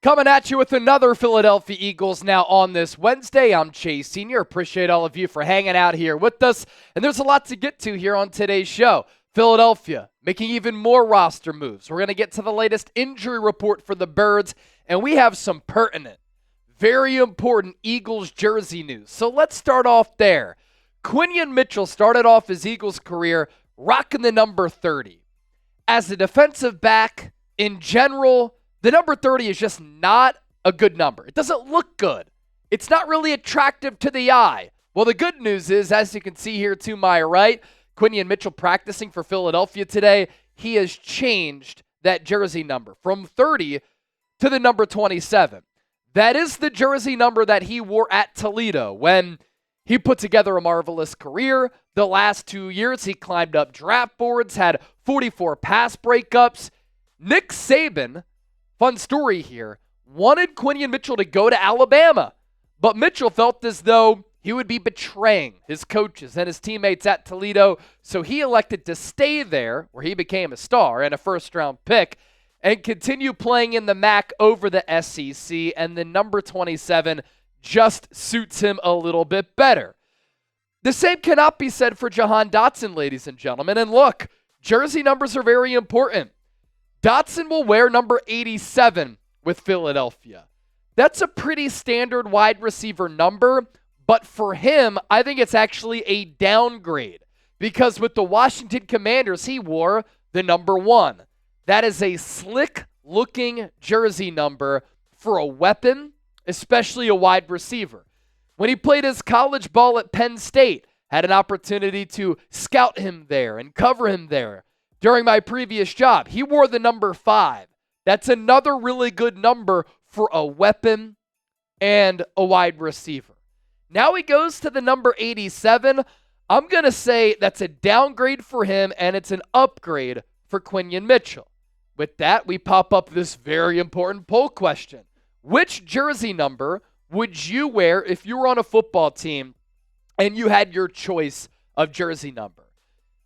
Coming at you with another Philadelphia Eagles Now on this Wednesday. I'm Chase Senior. Appreciate all of you for hanging out here with us. And there's a lot to get to here on today's show. Philadelphia making even more roster moves. We're going to get to the latest injury report for the Birds. And we have some pertinent, very important Eagles jersey news. So let's start off there. Quinyon Mitchell started off his Eagles career rocking the number 30. As a defensive back, in general, the number 30 is just not a good number. It doesn't look good. It's not really attractive to the eye. Well, the good news is, as you can see here to my right, Quinyon Mitchell practicing for Philadelphia today, he has changed that jersey number from 30 to the number 27. That is the jersey number that he wore at Toledo when he put together a marvelous career. The last 2 years, he climbed up draft boards, had 44 pass breakups. Nick Saban, fun story here, wanted Quinyon Mitchell to go to Alabama, but Mitchell felt as though he would be betraying his coaches and his teammates at Toledo, so he elected to stay there, where he became a star and a first-round pick, and continue playing in the MAC over the SEC, and the number 27 just suits him a little bit better. The same cannot be said for Jahan Dotson, ladies and gentlemen, and look, jersey numbers are very important. Dotson will wear number 87 with Philadelphia. That's a pretty standard wide receiver number, but for him, I think it's actually a downgrade because with the Washington Commanders, he wore the number 1. That is a slick-looking jersey number for a weapon, especially a wide receiver. When he played his college ball at Penn State, had an opportunity to scout him there and cover him there. During my previous job, he wore the number 5. That's another really good number for a weapon and a wide receiver. Now he goes to the number 87. I'm going to say that's a downgrade for him, and it's an upgrade for Quinyon Mitchell. With that, we pop up this very important poll question. Which jersey number would you wear if you were on a football team and you had your choice of jersey number?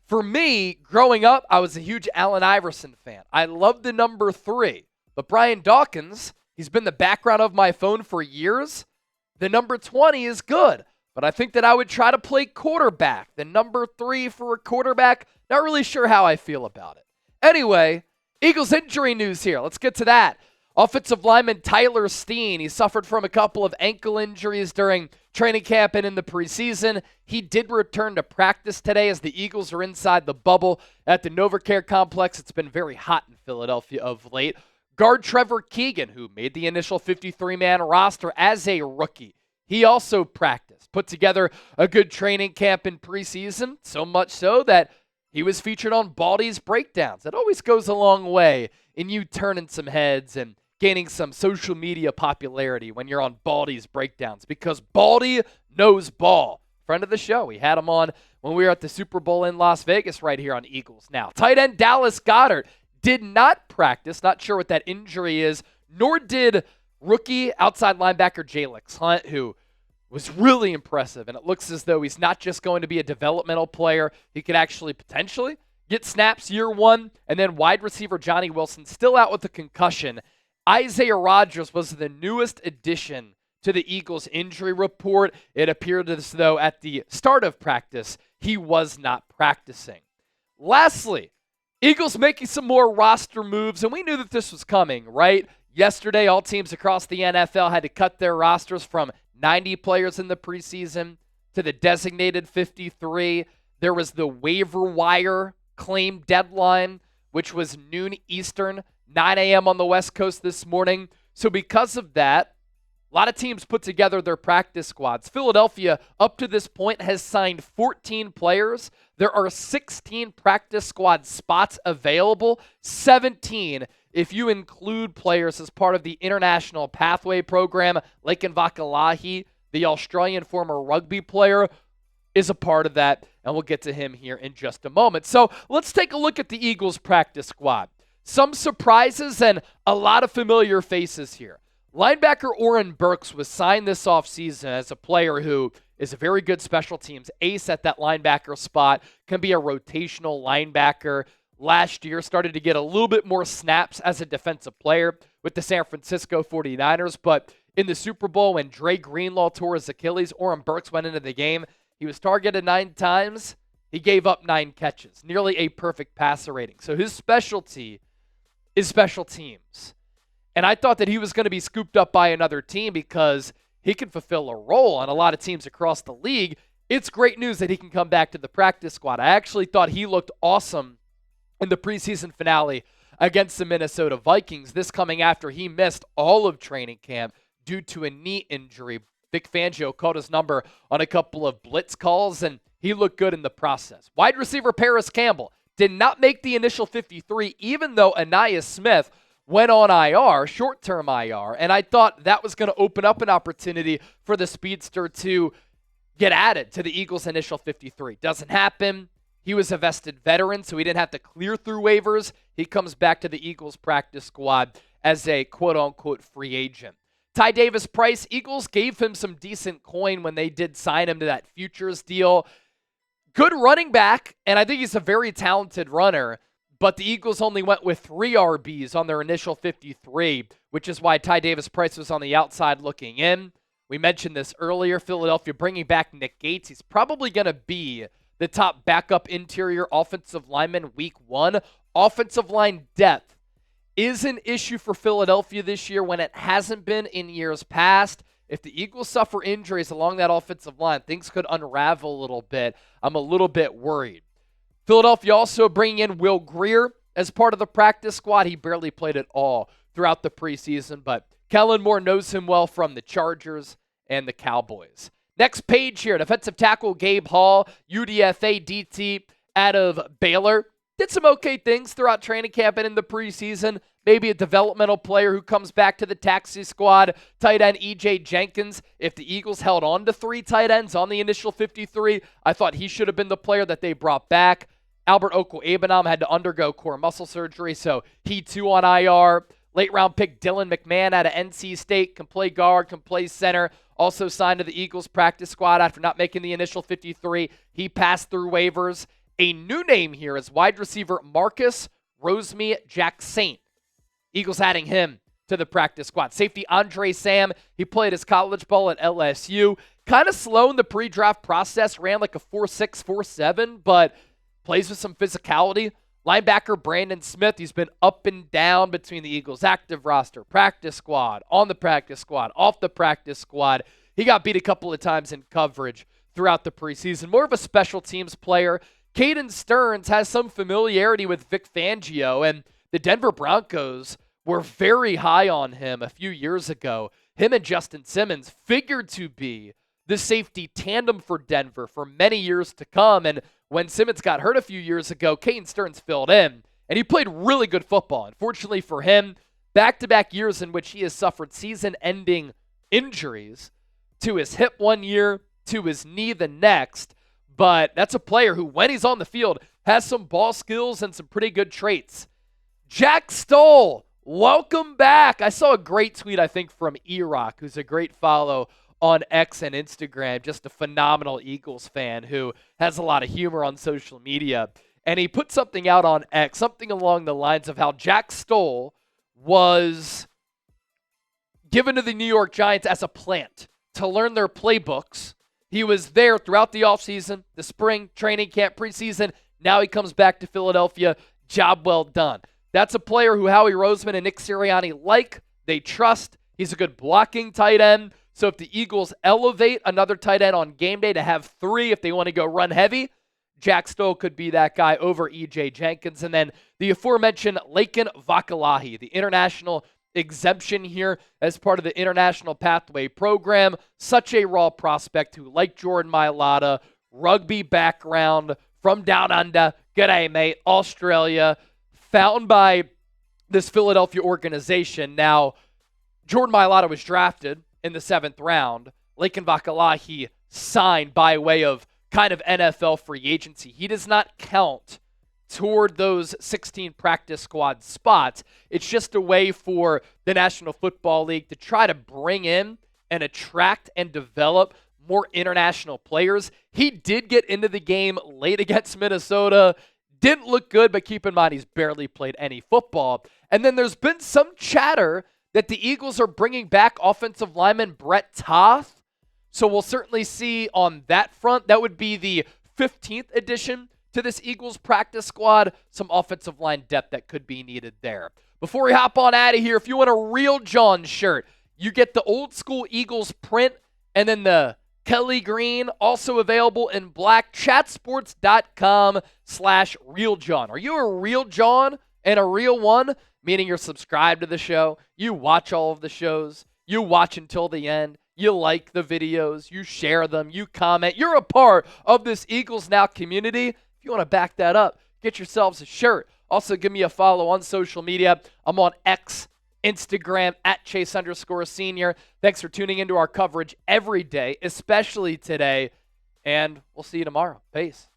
For me, growing up, I was a huge Allen Iverson fan. I loved the number 3. But Brian Dawkins, he's been the background of my phone for years. The number 20 is good, but I think that I would try to play quarterback. The number 3 for a quarterback, not really sure how I feel about it. Anyway, Eagles injury news here. Let's get to that. Offensive lineman Tyler Steen, he suffered from a couple of ankle injuries during training camp and in the preseason. He did return to practice today as the Eagles are inside the bubble at the NovaCare complex. It's been very hot in Philadelphia of late. Guard Trevor Keegan, who made the initial 53-man roster as a rookie, he also practiced, put together a good training camp in preseason, so much so that he was featured on Baldy's Breakdowns. It always goes a long way in you turning some heads and gaining some social media popularity when you're on Baldy's Breakdowns, because Baldy knows ball. Friend of the show. We had him on when we were at the Super Bowl in Las Vegas right here on Eagles Now. Tight end Dallas Goedert did not practice. Not sure what that injury is, nor did rookie outside linebacker Jalyx Hunt, who was really impressive. And it looks as though he's not just going to be a developmental player. He could actually potentially get snaps year 1. And then wide receiver Johnny Wilson still out with a concussion. Isaiah Rodgers was the newest addition to the Eagles injury report. It appeared as though at the start of practice, he was not practicing. Lastly, Eagles making some more roster moves, and we knew that this was coming, right? Yesterday, all teams across the NFL had to cut their rosters from 90 players in the preseason to the designated 53. There was the waiver wire claim deadline, which was noon Eastern, 9 a.m. on the West Coast this morning. So because of that, a lot of teams put together their practice squads. Philadelphia, up to this point, has signed 14 players. There are 16 practice squad spots available, 17 if you include players as part of the International Pathway Program. Laekin Vakalahi, the Australian former rugby player, is a part of that, and we'll get to him here in just a moment. So let's take a look at the Eagles practice squad. Some surprises and a lot of familiar faces here. Linebacker Oren Burks was signed this offseason as a player who is a very good special teams ace at that linebacker spot, can be a rotational linebacker. last year, started to get a little bit more snaps as a defensive player with the San Francisco 49ers. But in the Super Bowl, when Dre Greenlaw tore his Achilles, Oren Burks went into the game. He was targeted 9 times. He gave up 9 catches, nearly a perfect passer rating. So his specialty is special teams. And I thought that he was going to be scooped up by another team because he can fulfill a role on a lot of teams across the league. It's great news that he can come back to the practice squad. I actually thought he looked awesome in the preseason finale against the Minnesota Vikings. This coming after he missed all of training camp due to a knee injury. Vic Fangio called his number on a couple of blitz calls, and he looked good in the process. Wide receiver Parris Campbell did not make the initial 53, even though Anaya Smith went on IR, short-term IR, and I thought that was going to open up an opportunity for the speedster to get added to the Eagles' initial 53. Doesn't happen. He was a vested veteran, so he didn't have to clear through waivers. He comes back to the Eagles' practice squad as a quote-unquote free agent. Ty Davis-Price, Eagles gave him some decent coin when they did sign him to that futures deal. Good running back, and I think he's a very talented runner, but the Eagles only went with 3 RBs on their initial 53, which is why Ty Davis-Price was on the outside looking in. We mentioned this earlier, Philadelphia bringing back Nick Gates. He's probably going to be the top backup interior offensive lineman week 1. Offensive line depth is an issue for Philadelphia this year when it hasn't been in years past. If the Eagles suffer injuries along that offensive line, things could unravel a little bit. I'm a little bit worried. Philadelphia also bringing in Will Grier as part of the practice squad. He barely played at all throughout the preseason, but Kellen Moore knows him well from the Chargers and the Cowboys. Next page here, defensive tackle Gabe Hall, UDFA DT out of Baylor. Did some okay things throughout training camp and in the preseason. Maybe a developmental player who comes back to the taxi squad. Tight end E.J. Jenkins. If the Eagles held on to 3 tight ends on the initial 53, I thought he should have been the player that they brought back. Albert Okwuegbunam had to undergo core muscle surgery, so he too on IR. Late round pick Dylan McMahon out of NC State, can play guard, can play center. Also signed to the Eagles practice squad after not making the initial 53. He passed through waivers. A new name here is wide receiver Marcus Rosemy-Jacksaint. Eagles adding him to the practice squad. Safety Andre Sam, he played his college ball at LSU. Kind of slow in the pre-draft process, ran like a 4.6, 4.7, but plays with some physicality. Linebacker Brandon Smith, he's been up and down between the Eagles' active roster, practice squad, on the practice squad, off the practice squad. He got beat a couple of times in coverage throughout the preseason. More of a special teams player. Caden Sterns has some familiarity with Vic Fangio, and the Denver Broncos were very high on him a few years ago. Him and Justin Simmons figured to be the safety tandem for Denver for many years to come, and when Simmons got hurt a few years ago, Caden Sterns filled in, and he played really good football. Unfortunately for him, back-to-back years in which he has suffered season-ending injuries to his hip one year, to his knee the next. But that's a player who, when he's on the field, has some ball skills and some pretty good traits. Jack Stoll, welcome back. I saw a great tweet, I think, from E-Rock, who's a great follow on X and Instagram, just a phenomenal Eagles fan who has a lot of humor on social media. And he put something out on X, something along the lines of how Jack Stoll was given to the New York Giants as a plant to learn their playbooks. He was there throughout the offseason, the spring, training camp, preseason. Now he comes back to Philadelphia. Job well done. That's a player who Howie Roseman and Nick Sirianni like. They trust. He's a good blocking tight end. So if the Eagles elevate another tight end on game day to have 3 if they want to go run heavy, Jack Stoll could be that guy over E.J. Jenkins. And then the aforementioned Laekin Vakalahi, the international exemption here as part of the International Pathway Program. Such a raw prospect who, like Jordan Mailata, rugby background from down under, g'day mate, Australia, found by this Philadelphia organization. Now, Jordan Mailata was drafted in the 7th round. Laekin Vakalahi signed by way of kind of NFL free agency. He does not count toward those 16 practice squad spots. It's just a way for the National Football League to try to bring in and attract and develop more international players. He did get into the game late against Minnesota, didn't look good, but keep in mind he's barely played any football. And then there's been some chatter that the Eagles are bringing back offensive lineman Brett Toth. So we'll certainly see on that front. That would be the 15th addition to this Eagles practice squad. Some offensive line depth that could be needed there. Before we hop on out of here, if you want a Real John shirt, you get the old school Eagles print and then the Kelly Green, also available in black. Chatsports.com/RealJohn. Are you a Real John and a real one? Meaning you're subscribed to the show, you watch all of the shows, you watch until the end, you like the videos, you share them, you comment. You're a part of this Eagles Now community. If you want to back that up, get yourselves a shirt. Also, give me a follow on social media. I'm on X, Instagram, @Chase_Senior. Thanks for tuning into our coverage every day, especially today. And we'll see you tomorrow. Peace.